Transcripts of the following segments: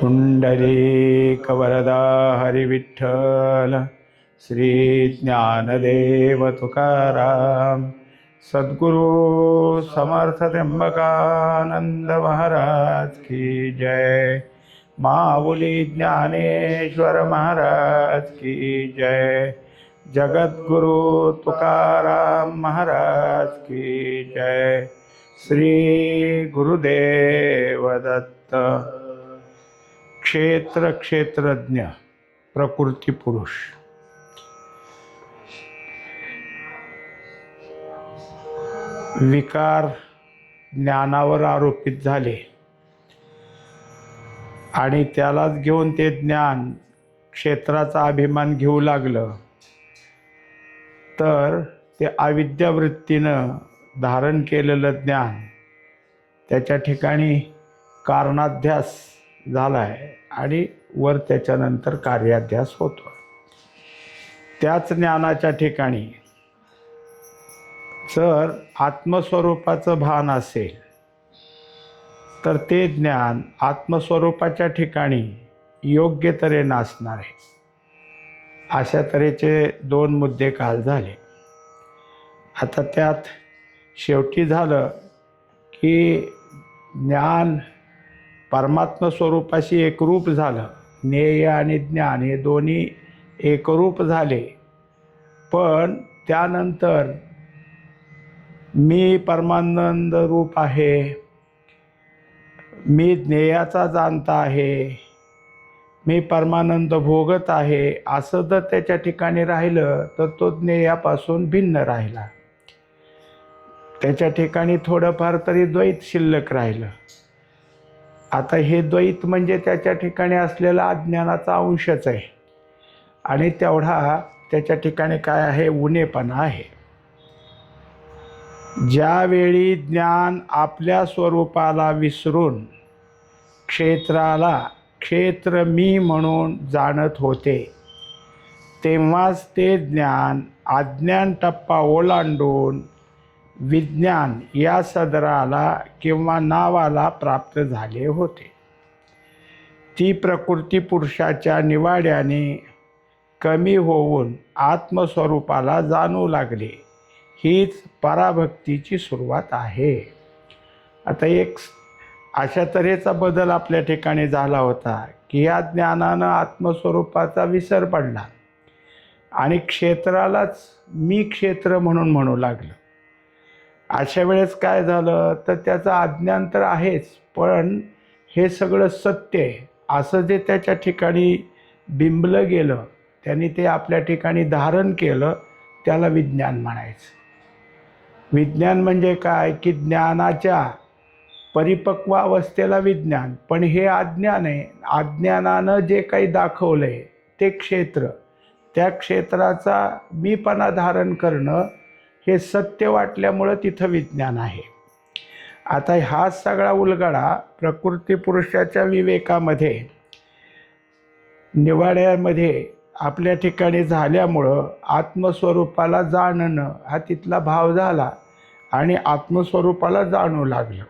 पुंडलीकवरदा हरिविठ्ठल श्री ज्ञानदेव तुकाराम सद्गुरु समर्थ त्र्यंबकानंद महाराज की जय। माऊली ज्ञानेश्वर महाराज की जय। जगद्गुरु तुकाराम महाराज की जय। श्री गुरुदेव दत्त। क्षेत्र क्षेत्रज्ञ प्रकृती पुरुष। विकार ज्ञानावर आरोपित झाले आणि त्यालाच घेऊन ते ज्ञान क्षेत्राचा अभिमान घेऊ लागलं, तर ते अविद्यावृत्तीनं धारण केलेलं ज्ञान त्याच्या ठिकाणी कारणाध्यास झाला आहे आणि वर त्याच्यानंतर कार्याध्यास होतो। त्याच ज्ञानाच्या ठिकाणी जर आत्मस्वरूपाचं भान असेल तर ते ज्ञान आत्मस्वरूपाच्या ठिकाणी योग्य तऱ्हेने असणार आहे। अशा तऱ्हेचे दोन मुद्दे काल झाले। आता त्यात शेवटी झालं की ज्ञान परमात्मा स्वरूपाशी एकरूप झालं। ज्ञेय आणि ज्ञान हे दोन्ही एकरूप झाले, पण त्यानंतर मी परमानंद रूप आहे, मी ज्ञेयाचा जाणता आहे, मी परमानंद भोगत आहे, असं जर त्याच्या ठिकाणी राहिलं तर तो ज्ञेयापासून भिन्न राहिला। त्याच्या ठिकाणी थोडंफार तरी द्वैत शिल्लक राहिलं। आता हे द्वैत म्हणजे त्याच्या ठिकाणी असलेला अज्ञानाचा अंशच आहे आणि तेवढा त्याच्या ठिकाणी काय आहे, उणेपणा आहे। ज्यावेळी ज्ञान आपल्या स्वरूपाला विसरून क्षेत्राला क्षेत्र मी म्हणून जाणत होते, तेव्हाच ते ज्ञान अज्ञान टप्पा ओलांडून विज्ञान या सदराला किंवा नावाला प्राप्त झाले होते। ती प्रकृती पुरुषाच्या निवाड्याने कमी होऊन आत्मस्वरूपाला जाणू लागले। हीच पराभक्तीची सुरुवात आहे। आता एक अशा तऱ्हेचा बदल आपल्या ठिकाणी झाला होता की या ज्ञानानं आत्मस्वरूपाचा विसर पडला आणि क्षेत्रालाच मी क्षेत्र म्हणून म्हणू लागलं। अशा वेळेस काय झालं तर त्याचं अज्ञान तर आहेच, पण हे सगळं सत्य आहे असं जे त्याच्या ठिकाणी बिंबलं गेलं, त्यांनी ते आपल्या ठिकाणी धारण केलं, त्याला विज्ञान म्हणायचं। विज्ञान म्हणजे काय की ज्ञानाच्या परिपक्व अवस्थेला विज्ञान, पण हे अज्ञान आहे। अज्ञानानं जे काही दाखवलं आहे ते क्षेत्र, त्या क्षेत्राचा मीपणा धारण करणं हे सत्य वाटल्यामुळं तिथं विज्ञान आहे। आता हा सगळा उलगडा प्रकृती पुरुषाच्या विवेकामध्ये निवाड्यामध्ये आपल्या ठिकाणी झाल्यामुळं आत्मस्वरूपाला जाणणं हा तिथला भाव झाला आणि आत्मस्वरूपाला जाणू लागलं।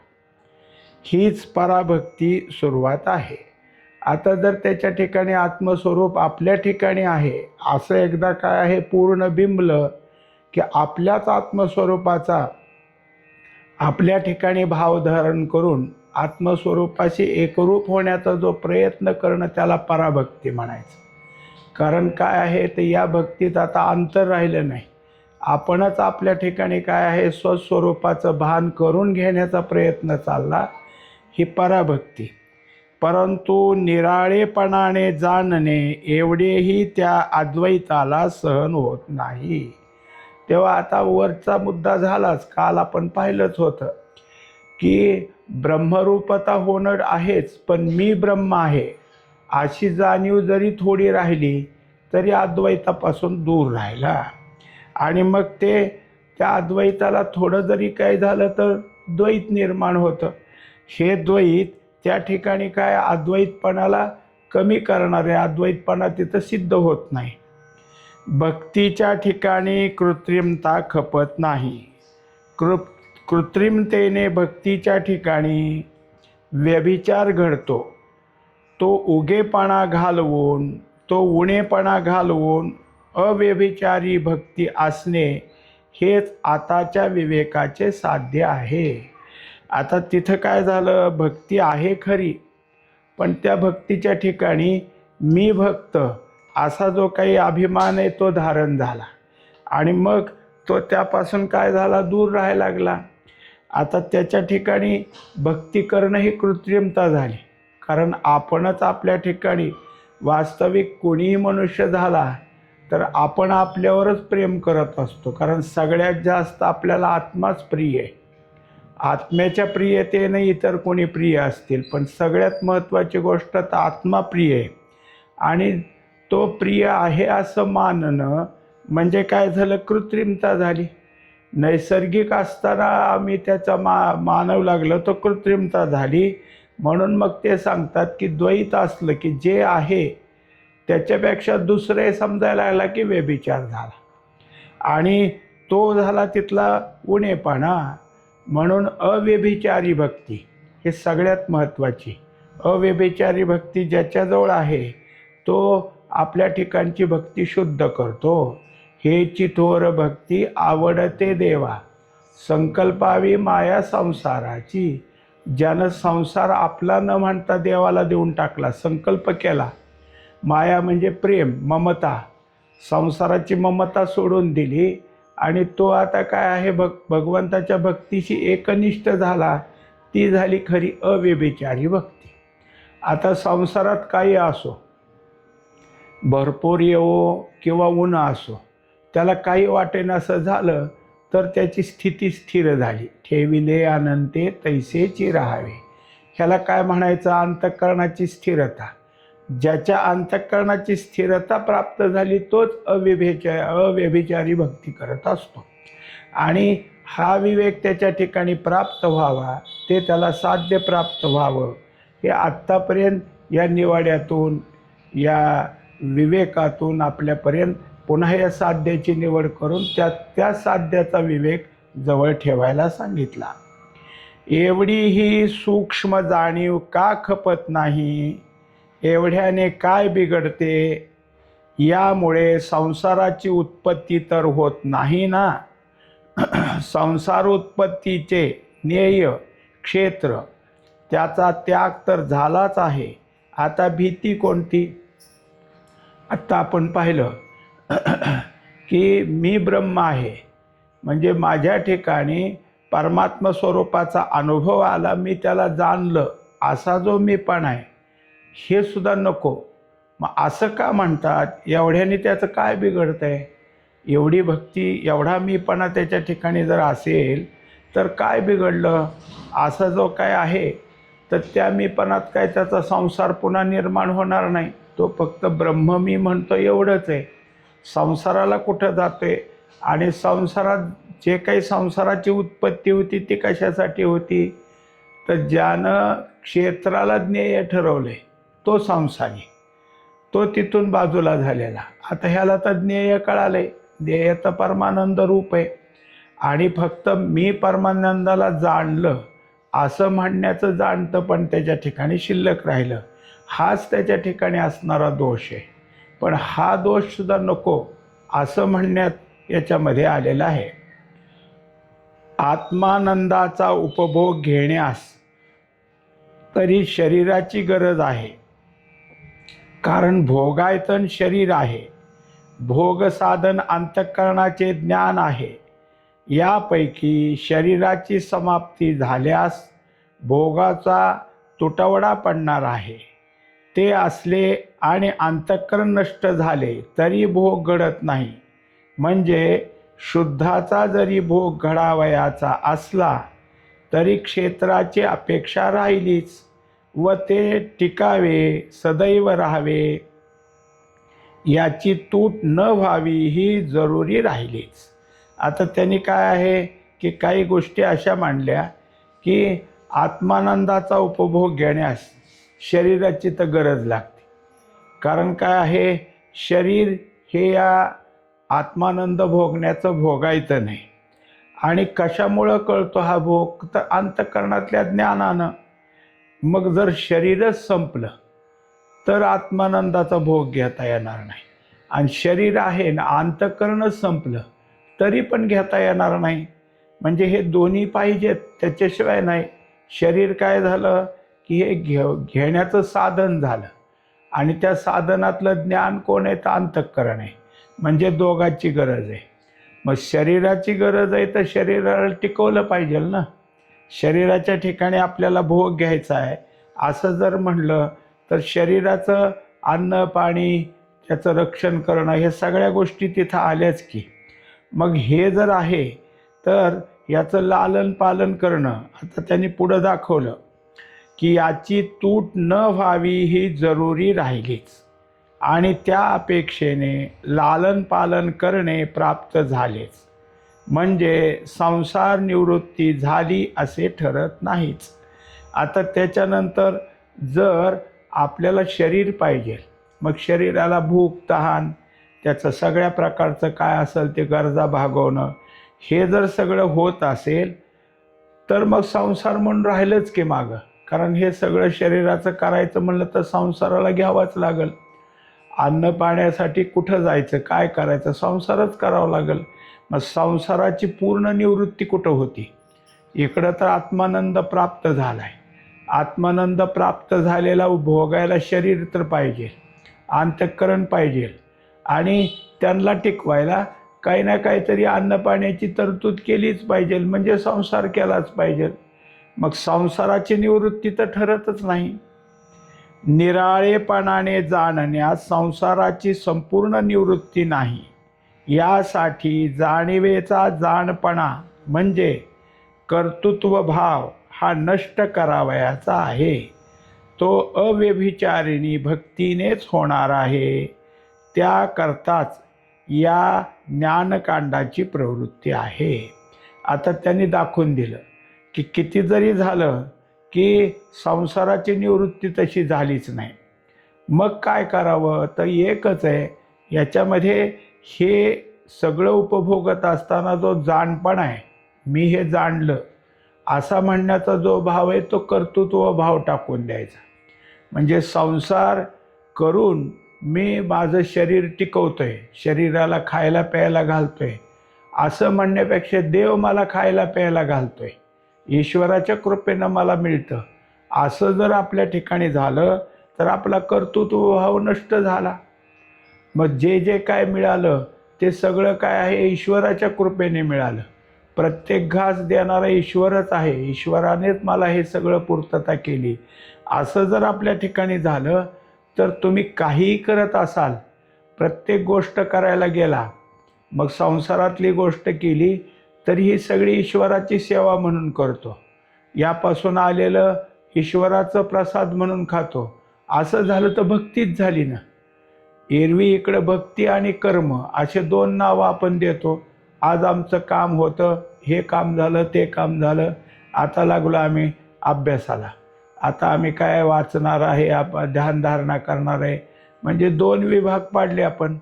हीच पराभक्ती सुरुवात आहे। आता जर त्याच्या ठिकाणी आत्मस्वरूप आपल्या ठिकाणी आहे असं एकदा काय आहे पूर्ण बिंबलं की आपल्याच आत्मस्वरूपाचा आपल्या ठिकाणी भाव धारण करून आत्मस्वरूपाशी एकरूप होण्याचा जो प्रयत्न करणं त्याला पराभक्ती म्हणायचं। कारण काय आहे तर या भक्तीत आता अंतर राहिलं नाही। आपणच आपल्या ठिकाणी काय आहे स्वस्वरूपाचं भान करून घेण्याचा प्रयत्न चालला, ही पराभक्ती। परंतु निराळेपणाने जाणणे एवढेही त्या अद्वैताला सहन होत नाही। तेव्हा आता वरचा मुद्दा झालाच, काल आपण पाहिलंच होतं की ब्रह्मरूपता होणं आहेच, पण मी ब्रह्म आहे अशी जाणीव जरी थोडी राहिली तरी अद्वैतापासून दूर राहिला। आणि मग ते त्या अद्वैताला थोडं जरी काय झालं तर द्वैत निर्माण होतं। हे द्वैत त्या ठिकाणी काय अद्वैतपणाला कमी करणारे, अद्वैतपणा तिथं सिद्ध होत नाही। भक्तीच्या ठिकाणी कृत्रिमता खपत नाही। कृत्रिमतेने भक्तीच्या ठिकाणी व्यभिचार घडतो। तो उगेपणा घालवून, तो उणेपणा घालवून अव्यभिचारी भक्ती असणे हेच आताच्या विवेकाचे साध्य आहे. आता तिथं काय झालं, भक्ती आहे खरी, पण त्या भक्तीच्या ठिकाणी मी भक्त असा जो काही अभिमान आहे तो धारण झाला आणि मग तो त्यापासून काय झाला, दूर राहायला लागला. आता त्याच्या ठिकाणी भक्ती करणं ही कृत्रिमता झाली, कारण आपणच आपल्या ठिकाणी वास्तविक कोणीही मनुष्य झाला तर आपण आपल्यावरच प्रेम करत असतो, कारण सगळ्यात जास्त आपल्याला आत्माच प्रिय आहे. आत्म्याच्या प्रियतेने इतर कोणी प्रिय असतील, पण सगळ्यात महत्त्वाची गोष्ट तर आत्मा प्रिय आहे. आणि तो प्रिय आहे असं मानणं म्हणजे काय झालं, कृत्रिमता झाली. नैसर्गिक असताना आम्ही त्याचा मानव लागलो तो कृत्रिमता झाली. म्हणून मग ते सांगतात की द्वैत असलं की जे आहे त्याच्यापेक्षा दुसरे समजायला लागला की व्यभिचार झाला, आणि तो झाला तिथला उणेपणा. म्हणून अव्यभिचारी भक्ती हे सगळ्यात महत्त्वाची. अव्यभिचारी भक्ती ज्याच्याजवळ आहे तो आपल्या ठिकाणची भक्ती शुद्ध करतो. हेची थोर भक्ती आवडते देवा, संकल्पावी माया संसाराची. ज्यानं संसार आपला न म्हणता देवाला देऊन टाकला, संकल्प केला. माया म्हणजे प्रेम, ममता, संसाराची ममता सोडून दिली आणि तो आता काय आहे, भगवंताच्या भक्तीशी एकनिष्ठ झाला. ती झाली खरी अव्यभिचारी भक्ती. आता संसारात काही असो, भरपूर येवो किंवा ऊन असो, त्याला काही वाटेनासं झालं तर त्याची स्थिती स्थिर झाली. ठेविले अनंते तैसेची राहावे. ह्याला काय म्हणायचं, अंतःकरणाची स्थिरता. ज्याच्या अंतःकरणाची स्थिरता प्राप्त झाली तोच अव्यभिचारी भक्ती करत असतो. आणि हा विवेक त्याच्या ठिकाणी प्राप्त व्हावा, ते त्याला साध्य प्राप्त व्हावं, हे आत्तापर्यंत या निवाड्यातून, या विवेकातून आपल्यापर्यंत पुन्हा या साध्याची निवड करून त्या साध्याचा विवेक जवळ ठेवायला सांगितला. एवढी ही सूक्ष्म जाणीव का खपत नाही, एवढ्याने काय बिघडते. यामुळे संसाराची उत्पत्ती तर होत नाही ना. संसार उत्पत्तीचे ध्येय क्षेत्र, त्याचा त्याग तर झालाच आहे. आता भीती कोणती. आत्ता आपण पाहिलं की मी ब्रह्म आहे, म्हणजे माझ्या ठिकाणी परमात्मा स्वरूपाचा अनुभव आला, मी त्याला जाणलं, असा जो मीपण आहे हे सुद्धा नको. मग असं का म्हणतात, एवढ्याने त्याचं काय बिघडतं आहे. एवढी भक्ती, एवढा मीपणा त्याच्या ठिकाणी जर असेल तर काय बिघडलं. असं जो काय आहे तर त्या मीपणात काय त्याचा संसार पुन्हा निर्माण होणार नाही. तो फक्त ब्रह्म मी म्हणतो एवढंच आहे. संसाराला कुठं जातोय. आणि संसारात जे काही संसाराची उत्पत्ती होती ती कशासाठी होती, तर ज्यानं क्षेत्राला ज्ञेय ठरवले तो संसारी, तो तिथून बाजूला झालेला. आता ह्याला तर ज्ञेय कळाले, ध्येय तर परमानंद रूप आहे. आणि फक्त मी परमानंदाला जाणलं असं म्हणण्याचं जाणतं पण त्याच्या ठिकाणी शिल्लक राहिलं. हाच त्याच्या ठिकाणी असणारा दोष आहे. पण हा दोषसुद्धा नको असं म्हणण्यात याच्यामध्ये आलेला आहे. आत्मानंदाचा उपभोग घेण्यास तरी शरीराची गरज आहे, कारण भोगायतन शरीर आहे. भोग साधन अंतःकरणाचे ज्ञान आहे. यापैकी शरीराची समाप्ती झाल्यास भोगाचा तुटवडा पडणार आहे. ते असले आणि अंतःकरण नष्ट झाले तरी भोग घडत नाही. म्हणजे शुद्धाचा जरी भोग घडावयाचा असला तरी क्षेत्राची अपेक्षा राहिलीच व ते टिकावे, सदैव राहावे, याची तूट न व्हावी ही जरुरी राहिलीच. आता त्यांनी काय आहे की काही गोष्टी अशा मांडल्या की आत्मानंदाचा उपभोग घेण्यास शरीराची तर गरज लागते. कारण काय आहे, शरीर हे या आत्मानंद भोगण्याचं भोगायचं नाही. आणि कशामुळं कळतो हा भोग, तर अंतःकरणातल्या ज्ञानानं. मग जर शरीरच संपलं तर आत्मानंदाचा भोग घेता येणार नाही. आणि शरीर आहे ना, अंतःकरणच संपलं तरी पण घेता येणार नाही. म्हणजे हे दोन्ही पाहिजेत, त्याच्याशिवाय नाही. शरीर काय झालं की हे घेण्याचं साधन झालं, आणि त्या साधनातलं ज्ञान कोण आहे तर अंतःकरण आहे. म्हणजे दोघांची गरज आहे. मग शरीराची गरज आहे तर शरीराला टिकवलं पाहिजे ना. शरीराच्या ठिकाणी आपल्याला भोग घ्यायचा आहे असं जर म्हणलं तर शरीराचं अन्न पाणी त्याचं रक्षण करणं हे सगळ्या गोष्टी तिथं आल्याच की. मग हे जर आहे तर याचं लालन पालन करणं. आता त्यांनी पुढं दाखवलं की याची तूट न व्हावी ही जरुरी राहिलीच, आणि त्या अपेक्षेने लालन पालन करणे प्राप्त झालेच. म्हणजे संसार निवृत्ती झाली असे ठरत नाहीच. आता त्याच्यानंतर जर आपल्याला शरीर पाहिजे, मग शरीराला भूक तहान त्याचं सगळ्या प्रकारचं काय असेल ते गरजा भागवणं, हे जर सगळं होत असेल तर मग संसार म्हणून राहिलंच की मागं. कारण हे सगळं शरीराचं करायचं म्हणलं तर संसाराला घ्यावंच लागेल. अन्न पाण्यासाठी कुठं जायचं, काय करायचं, संसारच करावं लागेल. मग संसाराची पूर्ण निवृत्ती कुठं होती? इकडं तर आत्मानंद प्राप्त झाला आहे. आत्मानंद प्राप्त झालेला भोगायला शरीर तर पाहिजे, अंतःकरण पाहिजे, आणि त्यांना टिकवायला काही ना काहीतरी अन्न पाण्याची तरतूद केलीच पाहिजे, म्हणजे संसार केलाच पाहिजे. मग संसाराची निवृत्ती तर ठरतच नाही. निराळेपणाने जाणण्यास संसाराची संपूर्ण निवृत्ती नाही. यासाठी जाणीवेचा जाणपणा म्हणजे कर्तृत्व भाव हा नष्ट करावयाचा आहे. तो अव्यभिचारिणी भक्तीनेच होणार आहे. त्याकरताच या ज्ञानकांडाची प्रवृत्ती आहे. आता त्यांनी दाखवून दिलं की किती जरी झालं की संसाराची निवृत्ती तशी झालीच नाही. मग काय करावं तर एकच आहे. याच्यामध्ये हे सगळं उपभोगत असताना जो जाणपणा आहे, मी हे जाणलं असा म्हणण्याचा जो भाव आहे तो कर्तृत्व भाव टाकून द्यायचा. म्हणजे संसार करून मी माझं शरीर टिकवतोय, शरीराला खायला प्यायला घालतोय असं म्हणण्यापेक्षा देव मला खायला प्यायला घालतोय, ईश्वराच्या कृपेनं मला मिळतं, असं जर आपल्या ठिकाणी झालं तर आपला कर्तृत्व भाव नष्ट झाला. मग जे जे काय मिळालं ते सगळं काय आहे, ईश्वराच्या कृपेने मिळालं. प्रत्येक घास देणारा ईश्वरच आहे, ईश्वरानेच मला हे सगळं पूर्तता केली, असं जर आपल्या ठिकाणी झालं तर तुम्ही काहीही करत असाल, प्रत्येक गोष्ट करायला गेला, मग संसारातली गोष्ट केली तरी ही सगळी ईश्वराची सेवा म्हणून करतो, यापासून आलेलं ईश्वराचं प्रसाद म्हणून खातो, असं झालं तर भक्तीच झाली ना. एरवी इकडं भक्ती आणि कर्म असे दोन नावं आपण देतो. आज आमचं काम होतं, हे काम झालं, ते काम झालं, आता लागलो आम्ही अभ्यासाला, आता आम्ही काय वाचणार आहे, आपण ध्यानधारणा करणार आहे. म्हणजे दोन विभाग पाडले आपण.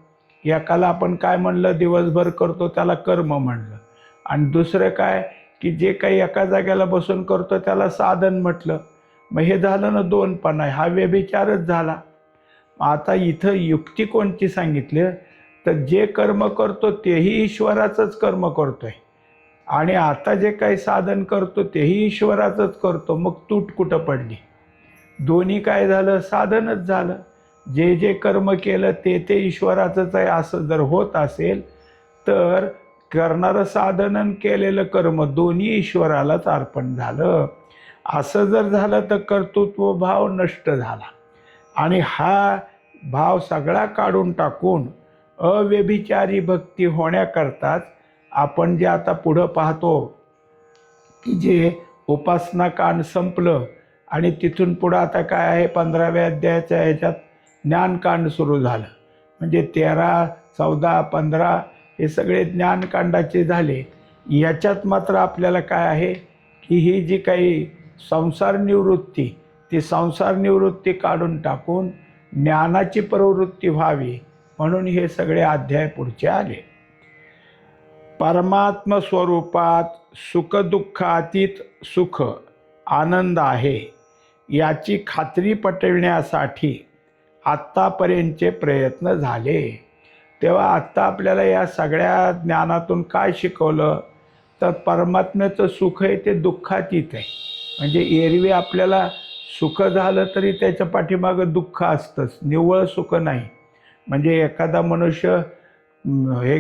एकाला आपण काय म्हणलं दिवसभर करतो त्याला कर्म म्हणलं, आणि दुसरं काय की जे काही एका जाग्याला बसून करतो त्याला साधन म्हटलं. मग हे झालं ना दोनपणा, हा व्यभिचारच झाला. आता इथं युक्ती कोणती सांगितली तर जे कर्म करतो तेही ईश्वराचंच कर्म करतोय, आणि आता जे काही साधन करतो तेही ईश्वराचंच करतो. मग तूट कुठं पडली? दोन्ही काय झालं, साधनच झालं. जे जे कर्म केलं ते ते ईश्वराचंच आहे असं जर होत असेल तर करणारं साधन आणि केलेलं कर्म दोन्ही ईश्वरालाच अर्पण झालं. असं जर झालं तर कर्तृत्व भाव नष्ट झाला, आणि हा भाव सगळा काढून टाकून अव्यभिचारी भक्ती होण्याकरताच आपण जे आता पुढं पाहतो की जे उपासना कांड संपलं आणि तिथून पुढं आता काय आहे 15व्या अध्यायाच्या ह्याच्यात ज्ञानकांड सुरू झालं. म्हणजे 13, 14, 15 हे सगळे ज्ञानकांडाचे झाले. याच्यात मात्र आपल्याला काय आहे की ही जी काही संसार निवृत्ती, ती संसार निवृत्ती काढून टाकून ज्ञानाची प्रवृत्ती व्हावी म्हणून हे सगळे अध्याय पुढचे आले. परमात्म स्वरूपात सुखदुःखातीत सुख आनंद आहे याची खात्री पटविण्यासाठी आत्तापर्यंतचे प्रयत्न झाले. तेव्हा आत्ता आपल्याला या सगळ्या ज्ञानातून काय शिकवलं, तर परमात्म्याचं सुख आहे ते दुःखातीत आहे. म्हणजे एरवी आपल्याला सुख झालं तरी त्याच्या पाठीमागं दुःख असतंच, निव्वळ सुख नाही. म्हणजे एखादा मनुष्य हे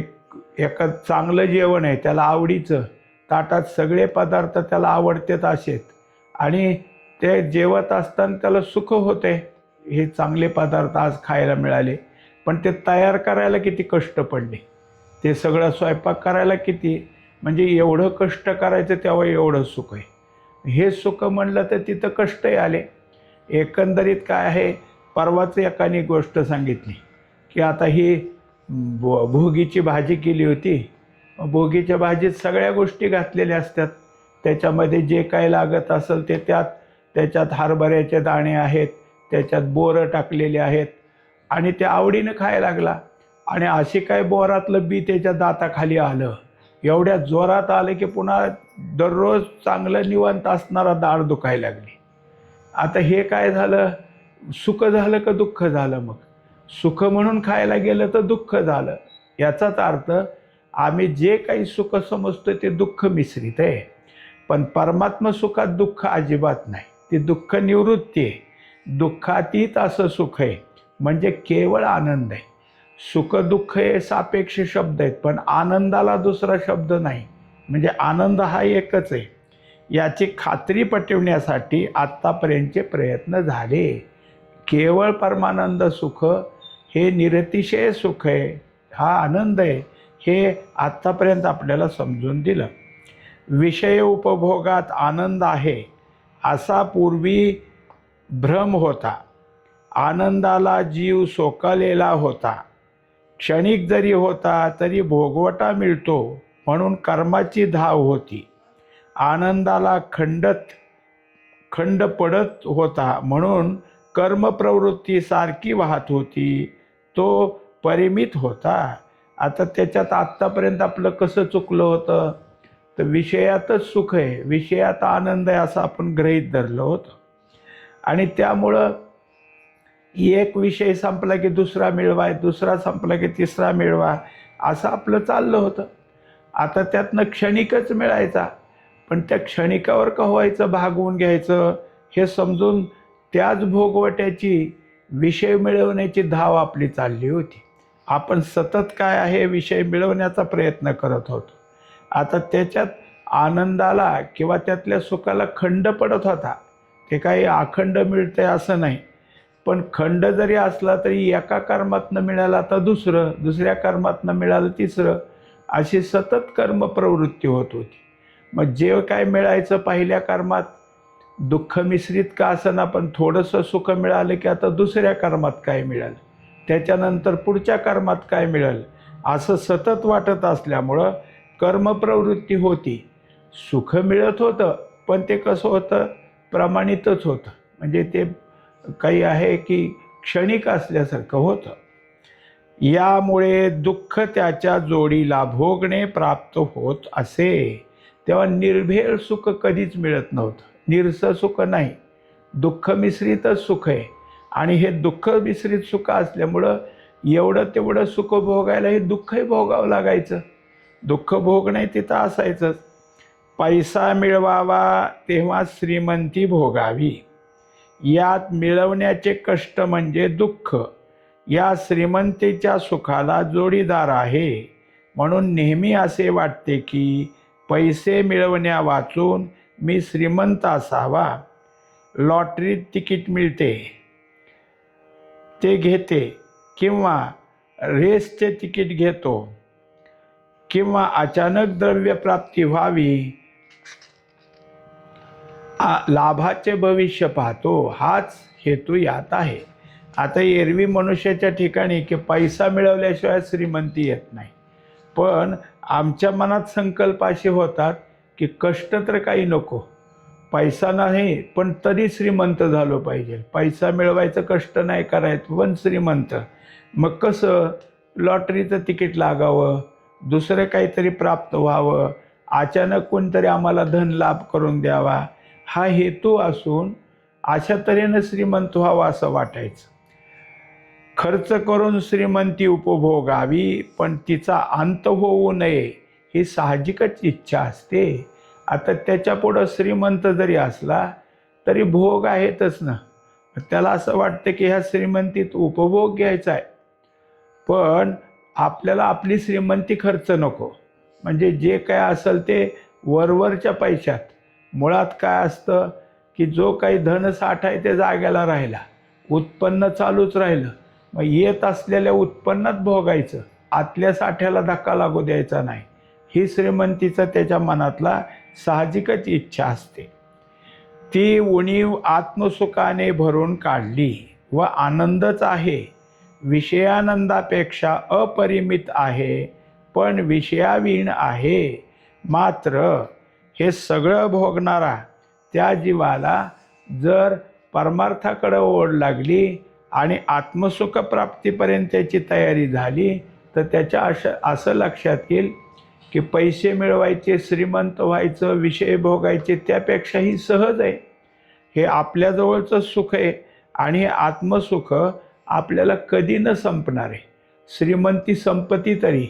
एका चांगलं जेवण आहे त्याला आवडीचं, ताटात सगळे पदार्थ त्याला आवडतात असेच, आणि ते जेवत असताना त्याला सुख होते, हे चांगले पदार्थ आज खायला मिळाले. पण ते तयार करायला किती कष्ट पडले, ते सगळं स्वयंपाक करायला किती, म्हणजे एवढं कष्ट करायचं तेव्हा एवढं सुख आहे. हे सुख म्हणलं तर तिथं कष्टही आले. एकंदरीत काय आहे, परवाच एकाने गोष्ट सांगितली की आता ही भोगीची भाजी केली होती. भोगीच्या भाजीत सगळ्या गोष्टी घातलेल्या असतात, त्याच्यामध्ये जे काही लागत असेल ते त्याच्यात हरभऱ्याचे दाणे आहेत, त्याच्यात बोरं टाकलेले आहेत, आणि ते आवडीनं खायला लागला. आणि असे काय बोरातलं बी त्याच्या दाताखाली आलं, एवढ्या जोरात आलं की पुन्हा दररोज चांगलं निवांत असणारा दाढ दुखायला लागली. आता हे काय झालं, सुख झालं का दुःख झालं? मग सुख म्हणून खायला गेलं तर दुःख झालं. याचाच अर्थ आम्ही जे काही सुख समजतो ते दुःख मिश्रित आहे. पण परमात्मा सुखात दुःख अजिबात नाही, ते दुःख निवृत्ती आहे. दुःखातीत असं सुख आहे, म्हणजे केवळ आनंद आहे. सुख दुःख हे सापेक्ष शब्द आहेत, पण आनंदाला दुसरा शब्द नाही, म्हणजे आनंद हा एकच आहे. याची खात्री पटवण्यासाठी आत्तापर्यंतचे प्रयत्न झाले. केवळ परमानंद सुख हे निरतिशय सुख आहे, हा आनंद आहे, हे आत्तापर्यंत आपल्याला समजून दिलं. विषय उपभोगात आनंद आहे असा पूर्वी भ्रम होता. आनंदाला जीव सोकलेला होता. क्षणिक जरी होता तरी भोगवटा मिळतो म्हणून कर्माची धाव होती. आनंदाला खंड पडत होता म्हणून कर्मप्रवृत्ती सारखी वाहत होती, तो परिमित होता. आता त्याच्यात आत्तापर्यंत आपलं कसं चुकलं होतं, तर विषयातच सुख आहे, विषयात आनंद आहे असं आपण गृहीत धरलं होतं. आणि त्यामुळं एक विषय संपला की दुसरा मिळवा, दुसरा संपला की तिसरा मिळवा, असं आपलं चाललं होतं. आता त्यातनं क्षणिकच मिळायचा, पण त्या क्षणिकावर का व्हायचं, भागवून घ्यायचं हे समजून त्याच भोगवट्याची विषय मिळवण्याची धाव आपली चालली होती. आपण सतत काय आहे, विषय मिळवण्याचा प्रयत्न करत होतो. आता त्याच्यात आनंदाला किंवा त्यातल्या सुखाला खंड पडत होता. ते काही अखंड मिळतंय असं नाही, पण खंड जरी असला तरी एका कर्मातनं मिळाला तर दुसरं, दुसऱ्या कर्मातनं मिळालं तिसरं, अशी सतत कर्मप्रवृत्ती होत होती. मग जे काय मिळायचं पहिल्या कर्मात दुःख मिश्रित का असना, पण थोडंसं सुख मिळालं की आता दुसऱ्या कर्मात काय मिळालं, त्याच्यानंतर पुढच्या कर्मात काय मिळालं, असं सतत वाटत असल्यामुळं कर्मप्रवृत्ती होती. सुख मिळत होतं, पण ते कसं होतं, प्रमाणितच होतं, म्हणजे ते काही आहे की क्षणिक असल्यासारखं होतं. यामुळे दुःख त्याच्या जोडीला भोगणे प्राप्त होत असे. तेव्हा निर्भेळ सुख कधीच मिळत नव्हतं, निरसं सुख नाही, दुःख मिश्रितच सुख आहे. आणि हे दुःख मिश्रित सुख असल्यामुळं एवढं तेवढं सुख भोगायला हे दुःखही भोगावं लागायचं. दुःख भोगणे तिथं असायचंच. पैसा मिळवावा तेव्हा श्रीमंती भोगावी, यात मिळवण्याचे कष्ट म्हणजे दुःख, या श्रीमंतीच्या सुखाला जोडीदार आहे. म्हणून नेहमी असे वाटते की पैसे मिळवण्या वाचून मी श्रीमंत असावा. लॉटरीत तिकीट मिळते ते घेते, किंवा रेसचे तिकीट घेतो, किंवा अचानक द्रव्यप्राप्ती व्हावी, लाभाचे भविष्य पाहतो, हाच हेतू यात आहे. आता एरवी मनुष्याच्या ठिकाणी की पैसा मिळवल्याशिवाय श्रीमंती येत नाही, पण आमच्या मनात संकल्प असे होतात की कष्ट तर काही नको, पैसा नाही पण तरी श्रीमंत झालो पाहिजे, पैसा मिळवायचं कष्ट नाही करायचं पण श्रीमंत. मग कसं, लॉटरीचं तिकीट लागावं, दुसरं काहीतरी प्राप्त व्हावं, अचानक कोणतरी आम्हाला धन लाभ करून द्यावा, हा हेतू असून अशा तऱ्हेनं श्रीमंत व्हावं असं वाटायचं. खर्च करून श्रीमंती उपभोगावी, पण तिचा अंत होऊ नये ही साहजिकच इच्छा असते. आता त्याच्यापुढं श्रीमंत जरी असला तरी भोग आहेतच ना. त्याला असं वाटतं की ह्या श्रीमंतीत उपभोग घ्यायचा आहे, पण आपल्याला आपली श्रीमंती खर्च नको. म्हणजे जे काय असेल ते वरवरच्या पैशात. मुळात काय असतं की जो काही धनसाठा आहे ते जाग्याला राहिला, उत्पन्न चालूच राहिलं, मग येत असलेल्या उत्पन्नात भोगायचं, आतल्या साठ्याला धक्का लागू द्यायचा नाही. ही श्रीमंतीचा त्याच्या मनातला साहजिकच इच्छा असते. ती उणीव आत्मसुखाने भरून काढली व आनंदच आहे. विषयानंदापेक्षा अपरिमित आहे, पण विषयावीण आहे. मात्र हे सगळं भोगणारा त्या जीवाला जर परमार्थाकडे ओढ लागली आणि आत्मसुख प्राप्तीपर्यंत त्याची तयारी झाली तर त्याच्या असं लक्षात येईल की पैसे मिळवायचे, श्रीमंत व्हायचं, विषय भोगायचे त्यापेक्षाही सहज आहे. हे आपल्याजवळचं सुख आहे आणि हे आत्मसुख आपल्याला कधी न संपणार आहे. श्रीमंती संपती तरी,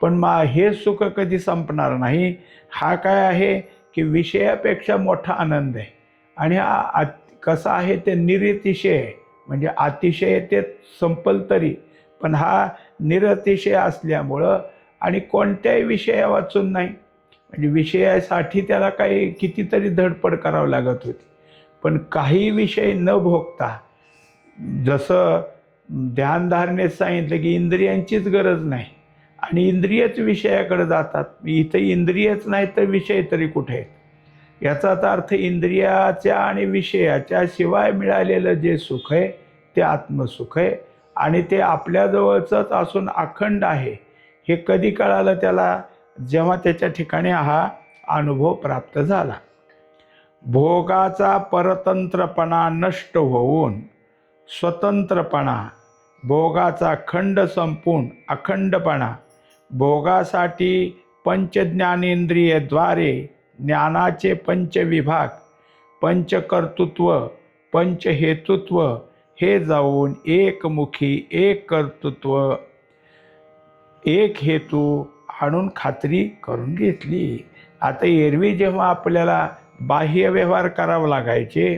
पण हे सुख कधी संपणार नाही. हा काय आहे की विषयापेक्षा मोठा आनंद आहे. आणि हा कसा आहे ते निरतिशय आहे. म्हणजे अतिशय ते संपल तरी, पण हा निरतिशय असल्यामुळं आणि कोणत्याही विषया वाचून नाही. म्हणजे विषयासाठी त्याला काही कितीतरी धडपड करावं लागत होती, पण काही विषय न भोगता, जसं ध्यानधारणेत सांगितलं की इंद्रियांचीच गरज नाही आणि इंद्रियच विषयाकडे जातात. इथं इंद्रियच नाही तर विषय तरी कुठे आहेत. याचाच अर्थ इंद्रियाच्या आणि विषयाच्या शिवाय मिळालेलं जे सुख आहे ते आत्मसुख आहे आणि ते आपल्याजवळचंच असून अखंड आहे. हे कधी कळालं त्याला? जेव्हा त्याच्या ठिकाणी हा अनुभव प्राप्त झाला. भोगाचा परतंत्रपणा नष्ट होऊन स्वतंत्रपणा, भोगाचा खंड संपून अखंडपणा, भोगासाठी पंचज्ञानेंद्रियद्वारे ज्ञानाचे पंचविभाग, पंचकर्तृत्व, पंचहेतुत्व हे जाऊन एकमुखी, एक कर्तृत्व, एक हेतू आणून खात्री करून घेतली. आता एरवी जेव्हा आपल्याला बाह्य व्यवहार करावं लागायचे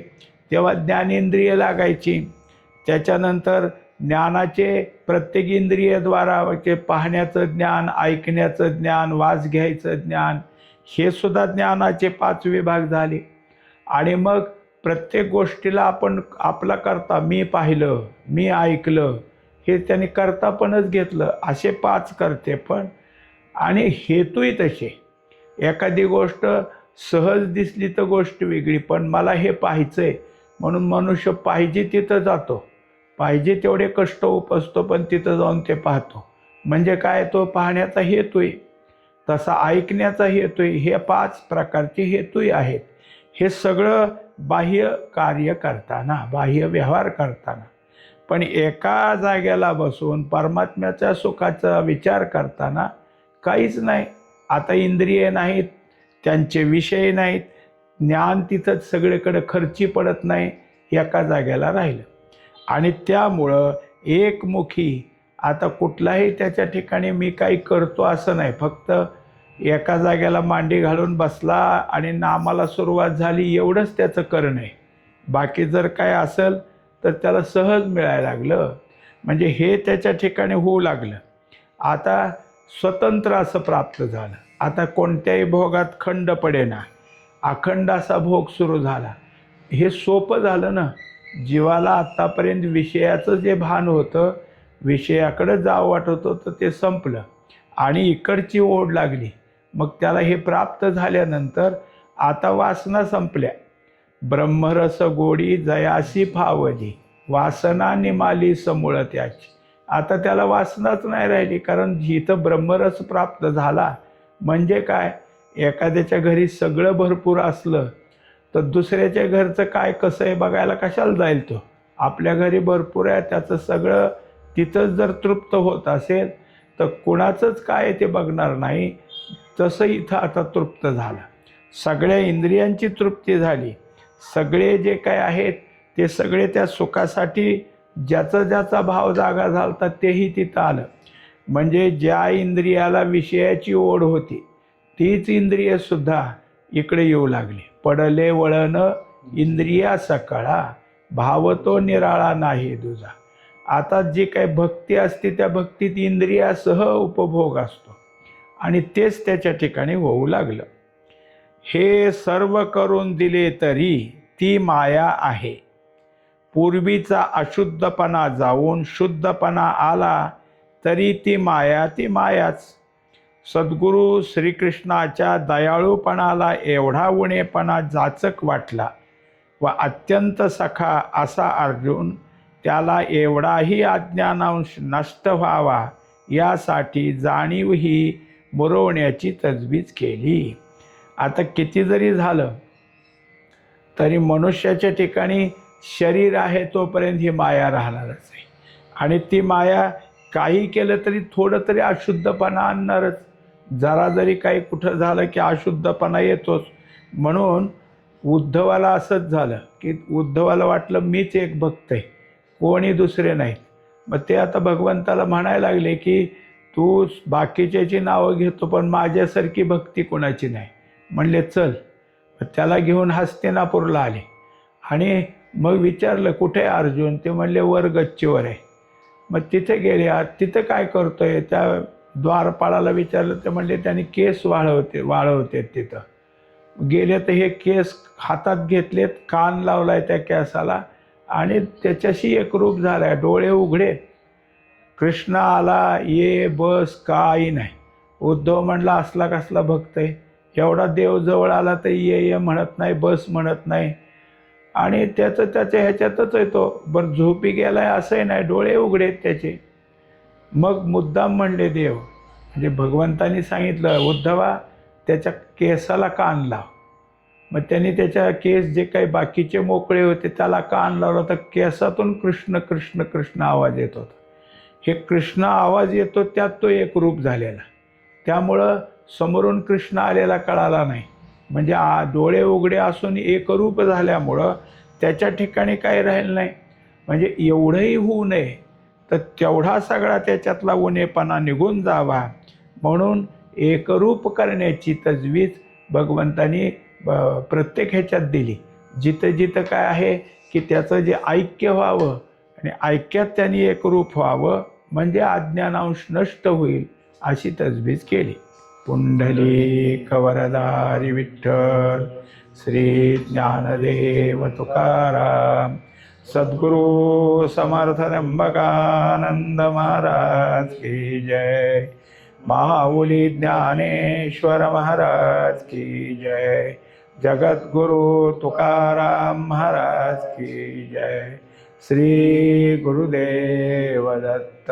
तेव्हा ज्ञानेंद्रिय लागायची. त्याच्यानंतर ज्ञानाचे प्रत्येक इंद्रियद्वारा ते पाहण्याचं ज्ञान, ऐकण्याचं ज्ञान, वास घ्यायचं ज्ञान, हे सुद्धा ज्ञानाचे 5 विभाग झाले. आणि मग प्रत्येक गोष्टीला आपण आपला करता, मी पाहिलं, मी ऐकलं, हे त्याने कर्तापणच घेतलं. असे 5 करते पण. आणि हेतूही तसे. एखादी गोष्ट सहज दिसली तर गोष्ट वेगळी, पण मला हे पाहायचं आहे म्हणून मनुष्य पाहिजे तिथं जातो, पाहिजे तेवढे कष्ट उपसतो, पण तिथं जाऊन ते पाहतो. म्हणजे काय? तो पाहण्याचा हेतू आहे. तसा ऐकण्याचा हेतू आहे. हे 5 प्रकारचे हेतूही आहेत. हे सगळं बाह्य कार्य करताना, बाह्य व्यवहार करताना. पण एका जाग्याला बसून परमात्म्याच्या सुखाचा विचार करताना काहीच नाही. आता इंद्रिय नाहीत, त्यांचे विषय नाहीत, ज्ञान तिथंच सगळीकडे खर्ची पडत नाही, एका जाग्याला राहिलं. आणि त्यामुळं एकमुखी, आता कुठलाही त्याच्या ठिकाणी मी काही करतो असं नाही, फक्त एका जाग्याला मांडी घालून बसला आणि नामाला सुरुवात झाली एवढंच त्याचं करणं आहे. बाकी जर काय असेल तर त्याला सहज मिळायला लागलं. म्हणजे हे त्याच्या ठिकाणी होऊ लागलं. आता स्वतंत्र असं प्राप्त झालं. आता कोणत्याही भोगात खंड पडेना, अखंड असा भोग सुरू झाला. हे सोपं झालं ना. जीवाला आत्तापर्यंत विषयाचं जे भान होतं, विषयाकडे जावं वाटत होतं, ते संपलं आणि इकडची ओढ लागली. मग त्याला हे प्राप्त झाल्यानंतर आता वासना संपल्या. ब्रह्मरस गोडी जयासी फावली, वासना निमाली समूळ त्याची. आता त्याला वासनाच नाही राहिली, कारण जिथं ब्रह्मरस प्राप्त झाला म्हणजे काय? एखाद्याच्या घरी सगळं भरपूर असलं तर दुसऱ्याच्या घरचं काय कसं आहे बघायला कशाला जाईल तो? आपल्या घरी भरपूर आहे, त्याचं सगळं तिथंच जर तृप्त होत असेल तर कुणाचंच काय ते बघणार नाही. तसं इथं आता तृप्त झालं. सगळ्या इंद्रियांची तृप्ती झाली. सगळे जे काय आहेत ते सगळे त्या सुखासाठी ज्याचा ज्याचा भाव जागा झालता तेही तिथं आलं. म्हणजे ज्या इंद्रियाला विषयाची ओढ होती तीच इंद्रियसुद्धा इकडे येऊ लागली. पडले वळण इंद्रिया सकळा, भाव तो निराळा नाही दुजा. आता जी काही भक्ती असते त्या भक्तीत इंद्रियासह उपभोग असतो आणि तेच त्याच्या ठिकाणी होऊ लागलं. हे सर्व करून दिले तरी ती माया आहे. पूर्वीचा अशुद्धपणा जाऊन शुद्धपणा आला तरी ती मायाच. सद्गुरू श्रीकृष्णाच्या दयाळूपणाला एवढा उणेपणा जाचक वाटला व अत्यंत सखा असा अर्जुन त्याला एवढाही अज्ञानांश नष्ट व्हावा यासाठी जाणीव ही मुरवण्याची तजवीज केली. आता किती जरी झालं तरी मनुष्याच्या ठिकाणी शरीर आहे तोपर्यंत ही माया राहणारच आहे आणि ती माया काही केलं तरी थोडं तरी अशुद्धपणा आणणारच. जरा जरी काही कुठं झालं की अशुद्धपणा येतोच. म्हणून उद्धवाला असंच झालं की उद्धवाला वाटलं मीच एक भक्त आहे, कोणी दुसरे नाहीत. मग ते आता भगवंताला म्हणायला लागले की तू बाकीच्याची नावं घेतो पण माझ्यासारखी भक्ती कोणाची नाही. म्हणले चल. त्याला घेऊन हस्तिनापूरला आले आणि मग विचारलं कुठे अर्जुन? ते म्हणले वर गच्चीवर आहे. मग तिथे गेले. तिथं काय करतोय? त्या द्वारपाळाला विचारलं. ते म्हणले त्याने केस वाळवते तिथं. गेले तर हे केस हातात घेतलेत, कान लावलाय त्या केसाला आणि त्याच्याशी एकरूप झालाय. डोळे उघडे, कृष्ण आला, ये बस काही नाही. उद्धव म्हणला असला कसला भक्त आहे, एवढा देव जवळ आला तर ये म्हणत नाही, बस म्हणत नाही आणि त्याच्या ह्याच्यातच येतो. बरं झोपी गेलाय असंही नाही, डोळे उघडेत त्याचे. मग मुद्दाम म्हणले देव, म्हणजे भगवंतानी सांगितलं उद्धवा त्याच्या केसाला कान लाव. मग त्यांनी त्याच्या केस जे काही बाकीचे मोकळे होते त्याला कान लावला तर केसातून कृष्ण कृष्ण कृष्ण आवाज येत होता. हे कृष्ण आवाज येतो त्यात तो एकरूप झालेला. त्यामुळं समोरून कृष्ण आलेला कळाला नाही. म्हणजे डोळे उघडे असून एकरूप झाल्यामुळं त्याच्या ठिकाणी काही राहिलं नाही. म्हणजे एवढंही होऊ नये तर तेवढा सगळा त्याच्यातला उणेपणा निघून जावा म्हणून एकरूप करण्याची तजवीज भगवंतानी प्रत्येक ह्याच्यात दिली. जिथं जिथं काय आहे की त्याचं जे ऐक्य व्हावं आणि ऐक्यात त्यांनी एकरूप व्हावं म्हणजे अज्ञानांश नष्ट होईल अशी तजवीज केली. पुंडलिक वरदारी विठ्ठल श्री ज्ञानदेव तुकाराम सद्गुरु समर्थ त्र्यंबकानंद महाराज की जय. माऊली ज्ञानेश्वर महाराज की जय. जगद्गुरु तुकाराम महाराज की जय. श्री गुरुदेव दत्त.